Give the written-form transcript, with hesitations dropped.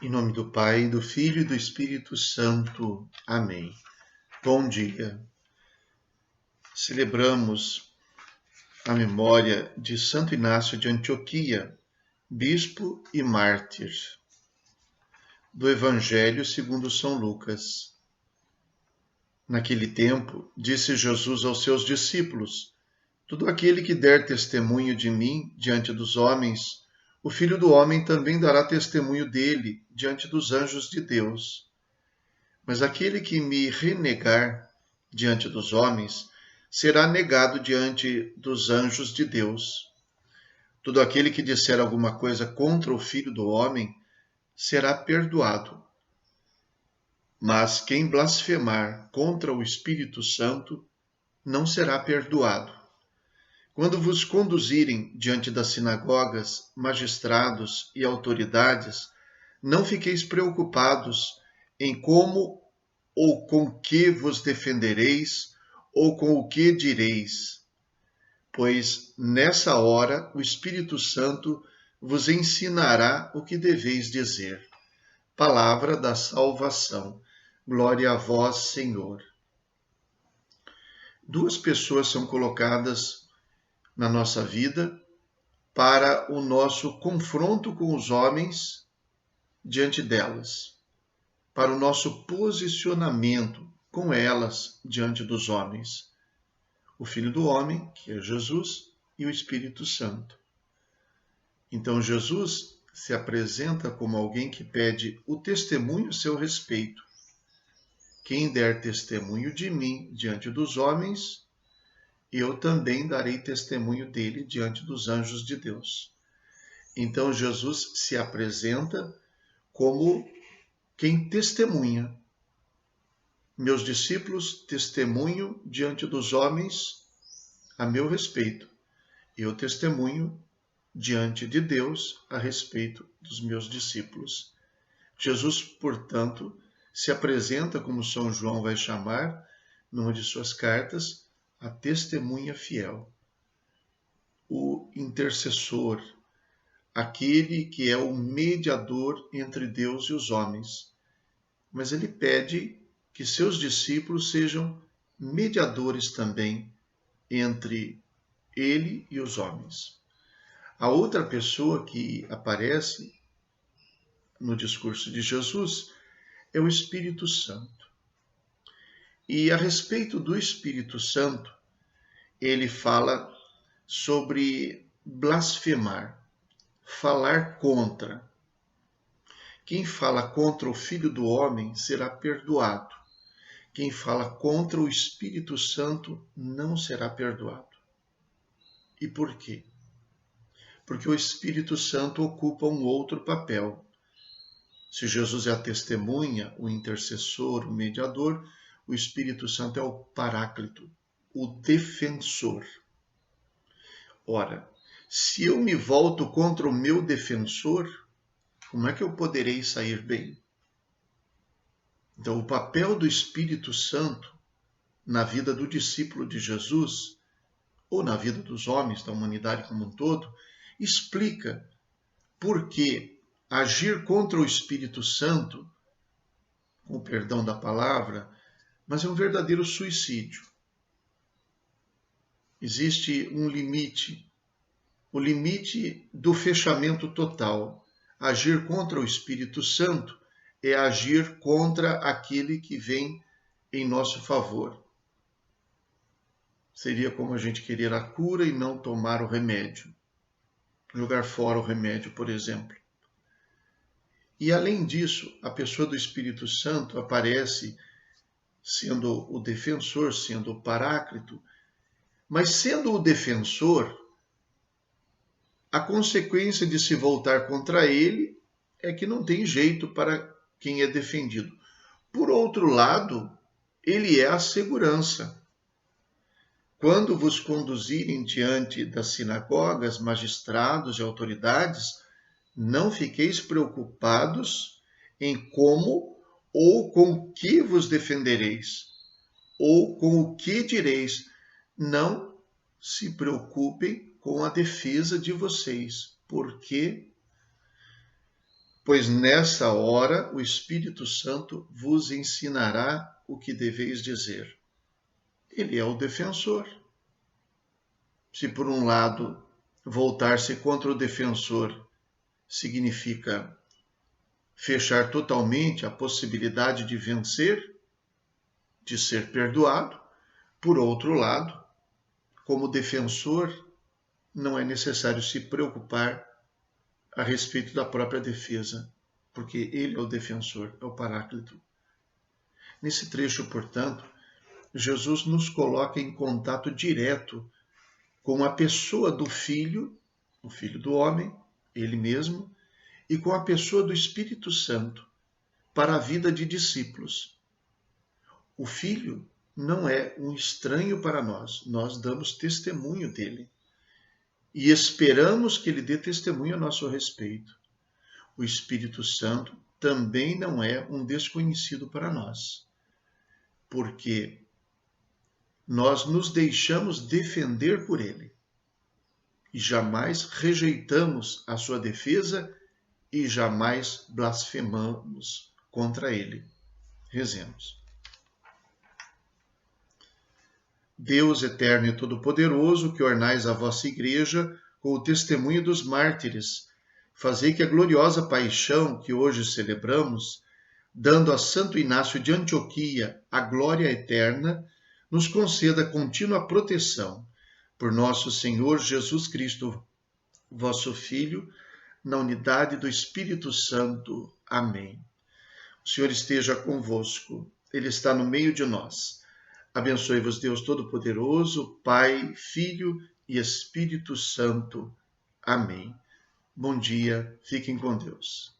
Em nome do Pai, do Filho e do Espírito Santo. Amém. Bom dia. Celebramos a memória de Santo Inácio de Antioquia, bispo e mártir. Do Evangelho segundo São Lucas. Naquele tempo, disse Jesus aos seus discípulos: todo aquele que der testemunho de mim diante dos homens, o Filho do Homem também dará testemunho dele diante dos anjos de Deus. Mas aquele que me renegar diante dos homens, será negado diante dos anjos de Deus. Todo aquele que disser alguma coisa contra o Filho do Homem, será perdoado. Mas quem blasfemar contra o Espírito Santo, não será perdoado. Quando vos conduzirem diante das sinagogas, magistrados e autoridades, não fiqueis preocupados em como ou com que vos defendereis, ou com o que direis. Pois nessa hora o Espírito Santo vos ensinará o que deveis dizer. Palavra da salvação. Glória a vós, Senhor. Duas pessoas são colocadas na nossa vida para o nosso confronto com os homens diante delas, para o nosso posicionamento com elas diante dos homens. O Filho do Homem, que é Jesus, e o Espírito Santo. Então Jesus se apresenta como alguém que pede o testemunho a seu respeito. Quem der testemunho de mim diante dos homens, eu também darei testemunho dele diante dos anjos de Deus. Então Jesus se apresenta como quem testemunha. Meus discípulos testemunham diante dos homens a meu respeito. Eu testemunho diante de Deus a respeito dos meus discípulos. Jesus, portanto, se apresenta, como São João vai chamar, numa de suas cartas, a testemunha fiel, o intercessor, aquele que é o mediador entre Deus e os homens. Mas ele pede que seus discípulos sejam mediadores também entre ele e os homens. A outra pessoa que aparece no discurso de Jesus é o Espírito Santo. E a respeito do Espírito Santo, ele fala sobre blasfemar, falar contra. Quem fala contra o Filho do Homem será perdoado. Quem fala contra o Espírito Santo não será perdoado. E por quê? Porque o Espírito Santo ocupa um outro papel. Se Jesus é a testemunha, o intercessor, o mediador, o Espírito Santo é o paráclito, o defensor. Ora, se eu me volto contra o meu defensor, como é que eu poderei sair bem? Então, o papel do Espírito Santo na vida do discípulo de Jesus, ou na vida dos homens, da humanidade como um todo, explica por que agir contra o Espírito Santo, com o perdão da palavra, mas é um verdadeiro suicídio. Existe um limite, o limite do fechamento total. Agir contra o Espírito Santo é agir contra aquele que vem em nosso favor. Seria como a gente querer a cura e não tomar o remédio. Jogar fora o remédio, por exemplo. E além disso, a pessoa do Espírito Santo aparece sendo o defensor, sendo o paráclito, mas sendo o defensor, a consequência de se voltar contra ele é que não tem jeito para quem é defendido. Por outro lado, ele é a segurança. Quando vos conduzirem diante das sinagogas, magistrados e autoridades, não fiqueis preocupados em como ou com o que vos defendereis, ou com o que direis. Não se preocupem com a defesa de vocês. Por quê? pois nessa hora o Espírito Santo vos ensinará o que deveis dizer. Ele é o defensor. Se por um lado voltar-se contra o defensor significa fechar totalmente a possibilidade de vencer, de ser perdoado, por outro lado, como defensor, não é necessário se preocupar a respeito da própria defesa, porque ele é o defensor, é o Paráclito. Nesse trecho, portanto, Jesus nos coloca em contato direto com a pessoa do Filho, o Filho do homem, ele mesmo, e com a pessoa do Espírito Santo, para a vida de discípulos. O Filho não é um estranho para nós, nós damos testemunho dele e esperamos que ele dê testemunho a nosso respeito. O Espírito Santo também não é um desconhecido para nós, porque nós nos deixamos defender por ele e jamais rejeitamos a sua defesa e jamais blasfemamos contra ele. Rezemos. Deus eterno e todo-poderoso, que ornais a vossa Igreja com o testemunho dos mártires, fazei que a gloriosa paixão que hoje celebramos, dando a Santo Inácio de Antioquia a glória eterna, nos conceda contínua proteção por nosso Senhor Jesus Cristo, vosso Filho, na unidade do Espírito Santo. Amém. O Senhor esteja convosco, Ele está no meio de nós. Abençoe-vos Deus Todo-Poderoso, Pai, Filho e Espírito Santo. Amém. Bom dia, fiquem com Deus.